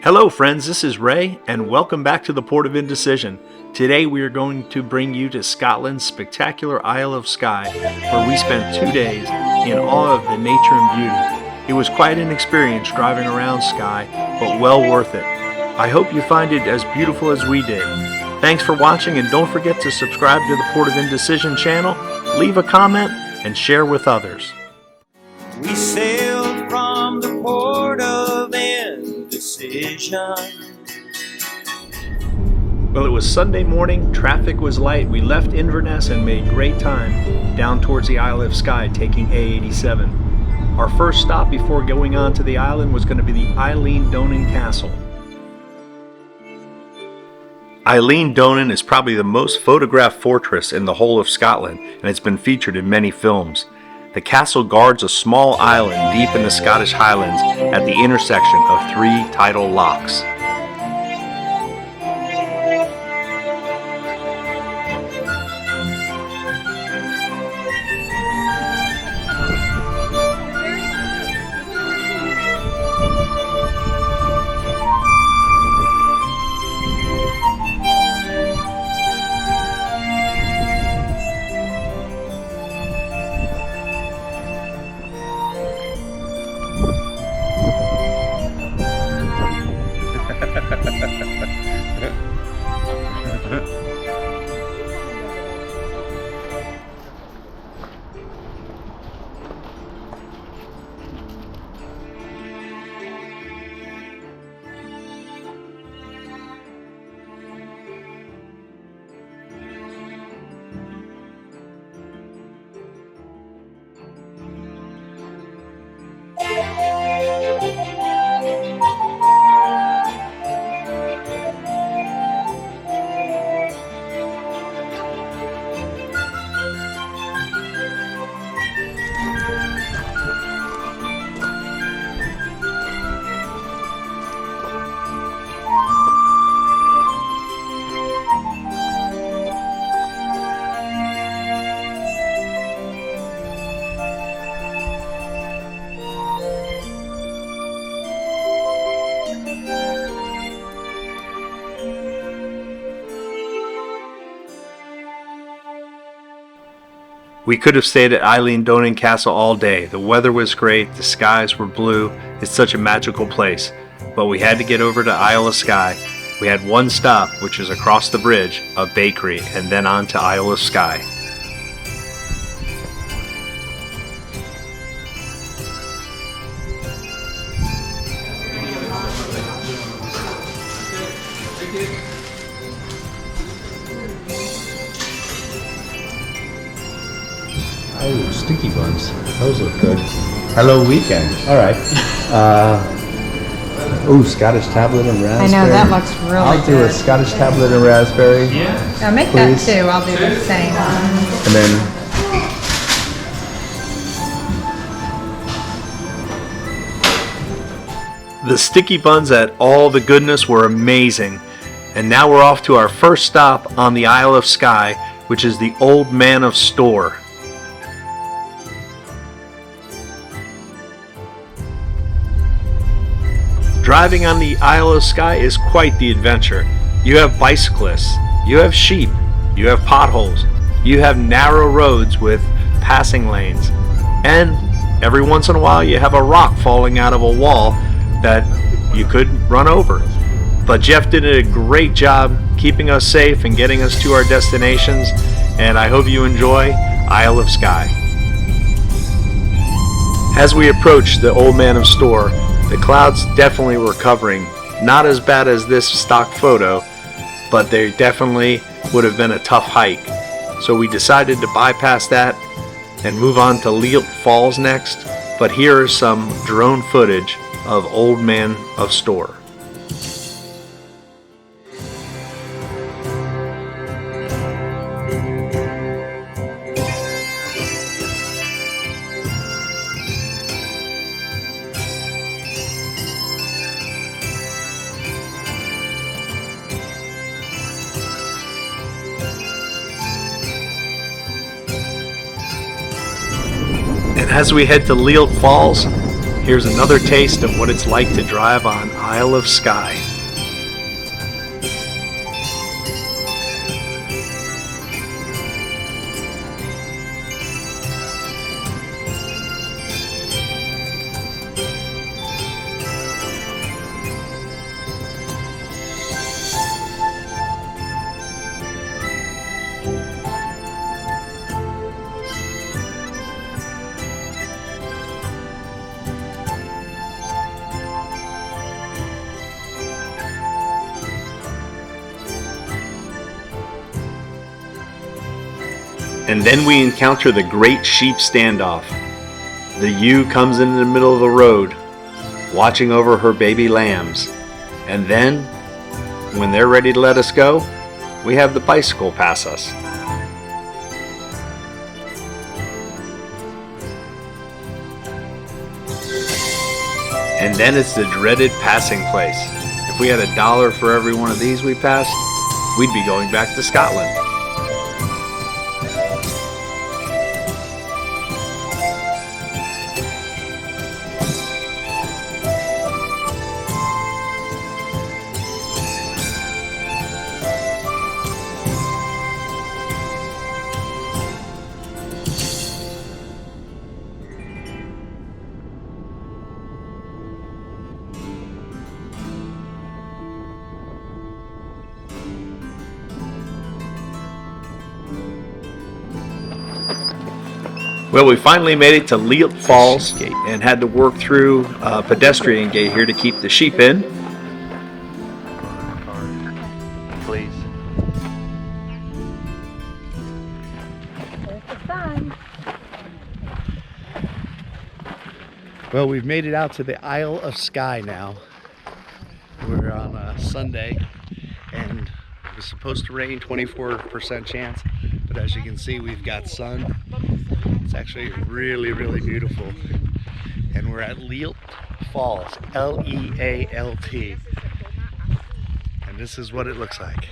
Hello friends, this is Ray and welcome back to the Port of Indecision. Today we are going to bring you to Scotland's spectacular Isle of Skye, where we spent 2 days in awe of the nature and beauty. It was quite an experience driving around Skye, but well worth it. I hope you find it as beautiful as we did. Thanks for watching and don't forget to subscribe to the Port of Indecision channel, leave a comment, and share with others. We sailed from the Port of Indecision. Well, it was Sunday morning, traffic was light, we left Inverness and made great time down towards the Isle of Skye, taking A87. Our first stop before going on to the island was going to be the Eilean Donan Castle. Eilean Donan is probably the most photographed fortress in the whole of Scotland, and it's been featured in many films. The castle guards a small island deep in the Scottish Highlands at the intersection of 3 tidal lochs. We could have stayed at Eilean Donan Castle all day. The weather was great, the skies were blue, it's such a magical place. But we had to get over to Isle of Skye. We had one stop, which is across the bridge, a bakery, and then on to Isle of Skye. Oh, sticky buns. Those look good. Hello weekend. All right. Oh, Scottish tablet and raspberry. I know, that looks really I'll do good. a Scottish tablet and raspberry. Now make Please. that too. I'll do the same. And then The sticky buns at All the Goodness were amazing. And now we're off to our first stop on the Isle of Skye, which is the Old Man of Store. Driving on the Isle of Skye is quite the adventure. You have bicyclists, you have sheep, you have potholes, you have narrow roads with passing lanes, and every once in a while you have a rock falling out of a wall that you could run over. But Jeff did a great job keeping us safe and getting us to our destinations, and I hope you enjoy Isle of Skye. As we approached the Old Man of Store, the clouds definitely were covering. Not as bad as this stock photo, but they definitely would have been a tough hike. So we decided to bypass that and move on to Lealt Falls next. But here is some drone footage of Old Man of Store. And as we head to Lealt Falls, Here's another taste of what it's like to drive on Isle of Skye. And then we encounter the great sheep standoff. The ewe comes in the middle of the road, watching over her baby lambs. And then, when they're ready to let us go, we have the bicycle pass us. And then it's the dreaded passing place. If we had $1 for every one of these we passed, we'd be going back to Scotland. Well, we finally made it to Eilean Falls and had to work through a pedestrian gate here to keep the sheep in. Please. Well, we've made it out to the Isle of Skye now. We're on a Sunday and it was supposed to rain, 24% chance, but as you can see, we've got sun. It's actually really, really beautiful. And we're at Eilean Falls, L-E-A-L-T. And this is what it looks like.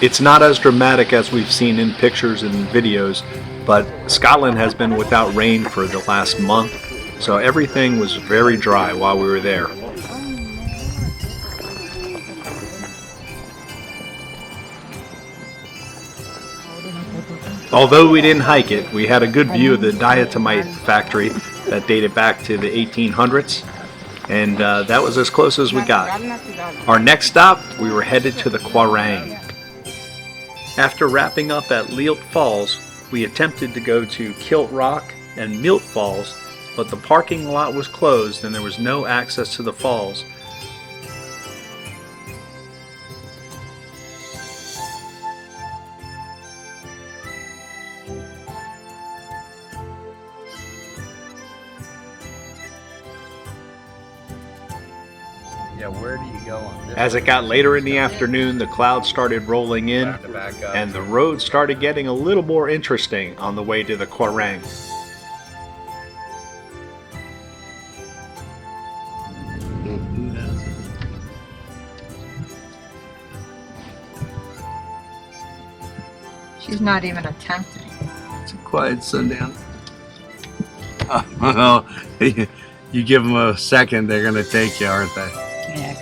It's not as dramatic as we've seen in pictures and videos, but Scotland has been without rain for the last month, so everything was very dry while we were there. Although we didn't hike it, we had a good view of the diatomite factory that dated back to the 1800s, and that was as close as we got. Our next stop, we were headed to the Quiraing. After wrapping up at Eilean Falls, we attempted to go to Kilt Rock and Milt Falls, but the parking lot was closed and there was no access to the falls. Yeah, where do you go on this? As it got later in the afternoon, the clouds started rolling in, and the road started getting a little more interesting on the way to the Quiraing. She's not even attempting. It's a quiet sundown. Well, you give them a second, they're going to take you, aren't they? Yeah.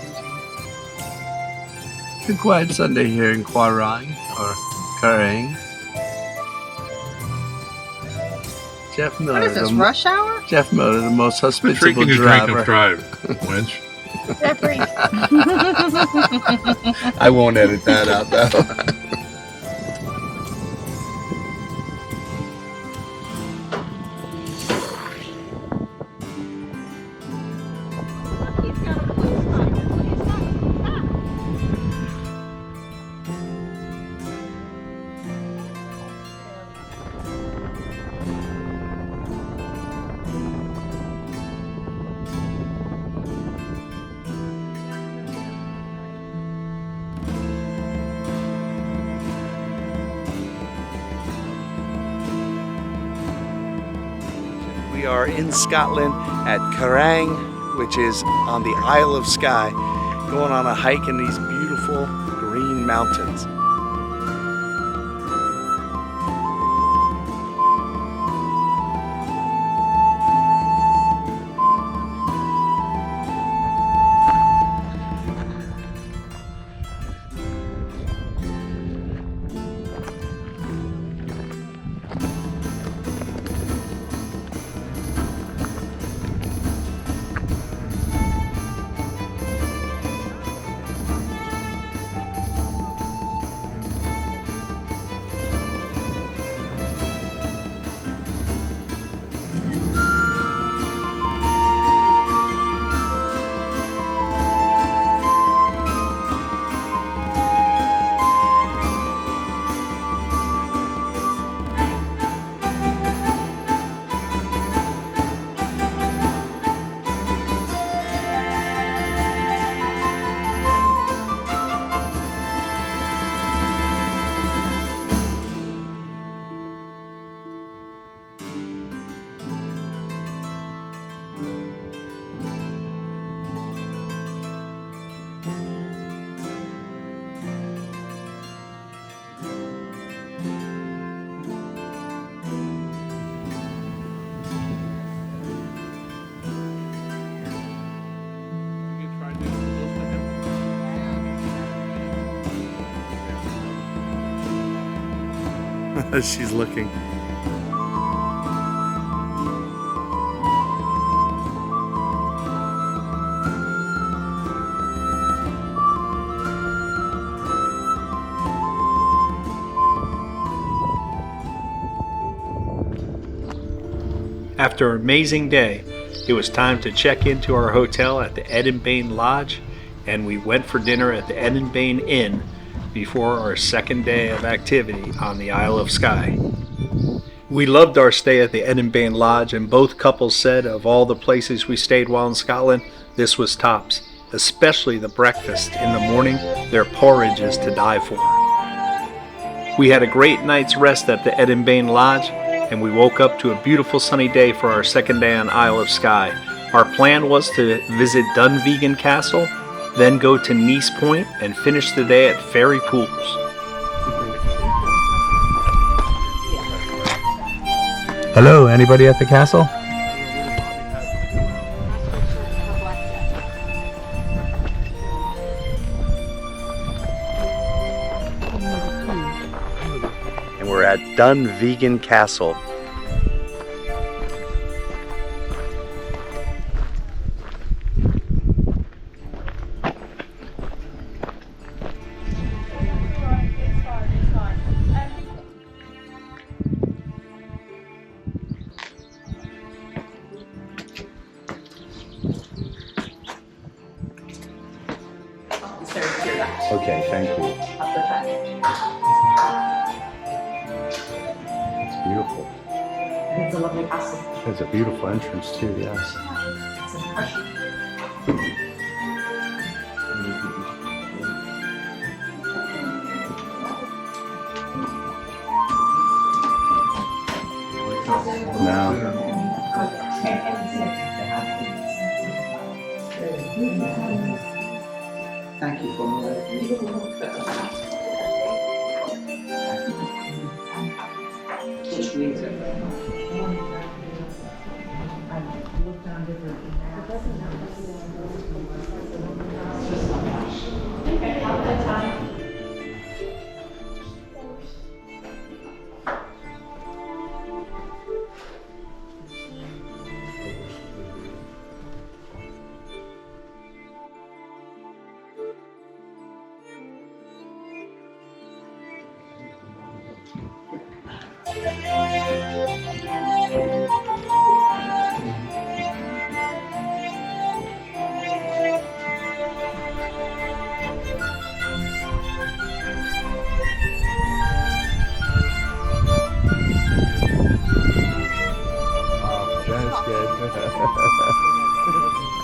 It's a quiet Sunday here in Quiraing, or Quiraing. Jeff Miller. What is this, rush hour? Jeff Miller, the most Quit hospitable drinking driver. and drive, wench. Jeffrey. I won't edit that out though. We are in Scotland at Quiraing, which is on the Isle of Skye, going on a hike in these beautiful green mountains. as she's looking. After an amazing day, it was time to check into our hotel at the Edinbane Lodge, and we went for dinner at the Edinbane Inn before our second day of activity on the Isle of Skye. We loved our stay at the Edinbane Lodge, and both couples said of all the places we stayed while in Scotland, this was tops, especially the breakfast in the morning. Their porridge is to die for. We had a great night's rest at the Edinbane Lodge, and we woke up to a beautiful sunny day for our second day on Isle of Skye. Our plan was to visit Dunvegan Castle, then go to Neast Point and finish the day at Fairy Pools. Hello, anybody at the castle? And we're at Dunvegan Castle. Okay, thank you. It's beautiful. It's a lovely castle. It's a beautiful entrance too, yes. It's impressive. No. Thank you for just read it.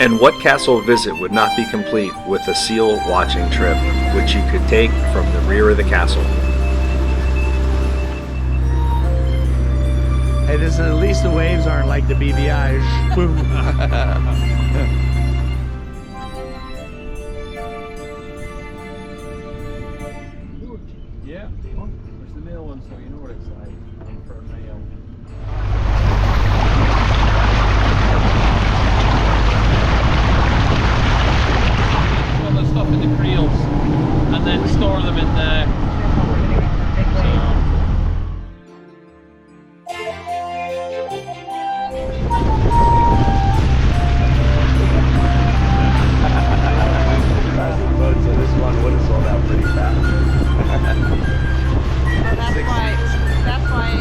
And what castle visit would not be complete with a seal watching trip, which you could take from the rear of the castle? Hey, listen, at least the waves aren't like the BVI. Yeah, there's the male one, so you know what it's like for a male. All the stuff in the creels, and then store them in the. So this one would have sold out pretty fast. That's why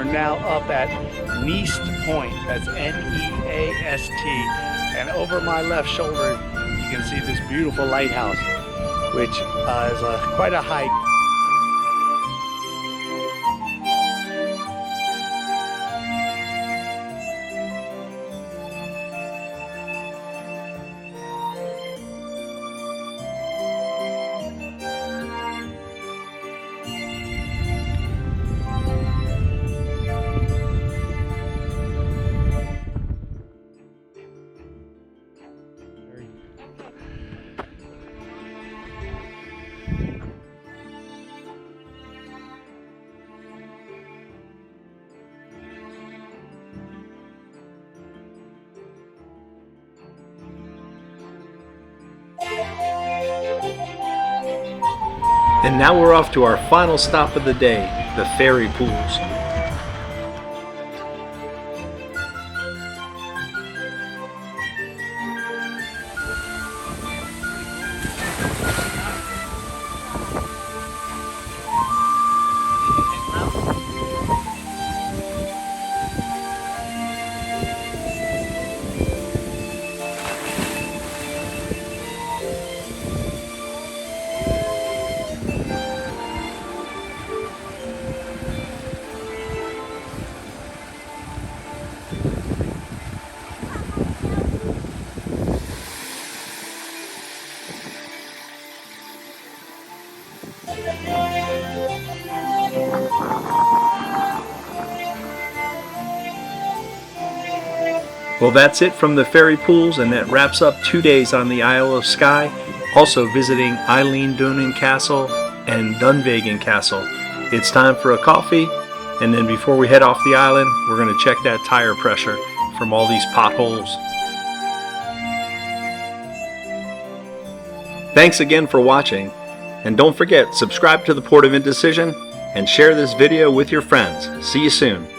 are now up at Neast Point. That's Neast. And over my left shoulder, you can see this beautiful lighthouse, which is quite a hike. And now we're off to our final stop of the day, the fairy pools. Well, that's it from the fairy pools, and that wraps up 2 days on the Isle of Skye, also visiting Eilean Donan Castle and Dunvegan Castle. It's time for a coffee, and then before we head off the island, we're going to check that tire pressure from all these potholes. Thanks again for watching, and don't forget, subscribe to the Port of Indecision and share this video with your friends. See you soon.